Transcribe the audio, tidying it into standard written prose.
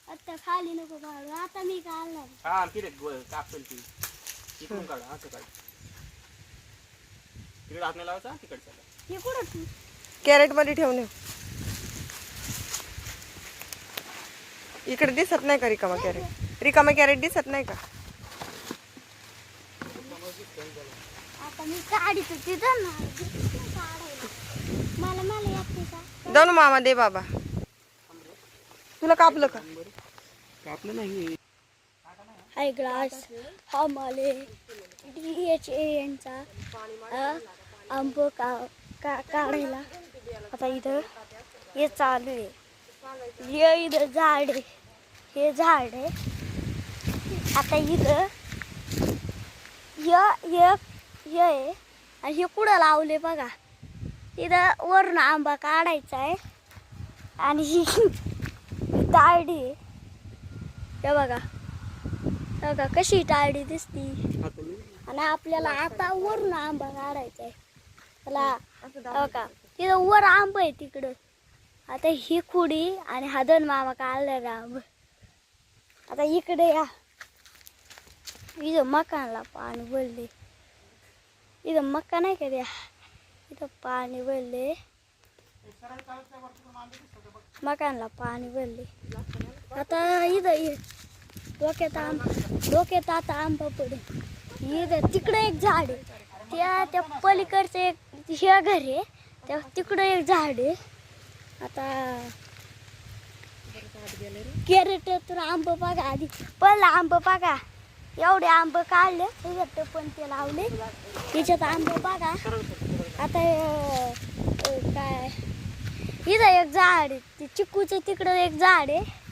आता खाली नको काढू, आता मी काढणार. हा तिथे कापेल ती इकडून काढा, असं काढ. तिकडे हात नाही लावायचा, तिकडे चला. हे कुठं कॅरेट मध्ये ठेवणे. इकडे दिसत नाही का रिकामा कॅरेट? रिकामा कॅरेट दिसत नाही का? आता मी काढित तिथं ना काढायला. मला येते का? दोन मामा दे बाबा. तुला कापलं का? कापलं नाही. हाय ग्लास हा माले DHA आंब काढायला. आता इथं हे चालू आहे. हे इथं झाड आहे, हे झाड आहे. आता इथं हे आहे आणि हे कुठं लावले बघा. इथं वरून आंबा काढायचा आहे आणि ही तारडी आहे. हे बघा कशी तारडी दिसती. आणि आपल्याला आता वरून आंबा काढायचा आहे. त्याला बघा तिथं वर आंब आहे तिकडं. आता ही खुडी आणि हा दोन मामा काढला आंब. आता इकडे या. इथं मकानला पाणी भरले. इथं मका नाही का द्या, इथं पाणी भरले. मकानला पाणी भरले. आता इथं डोक्यात आता आंबा पडेल. इथं तिकडे एक झाड आहे, त्या पलीकडचं एक हे घर आहे, त्या तिकडं एक झाड आहे. आता कॅरेटतून आंब बघा. आधी पहिला आंब बघा, एवढे आंब काढले. पण ते लावले त्याच्यात आंब बघा. आता काय इथं एक झाड आहे, ते चिक्कूचं तिकडं एक झाड आहे.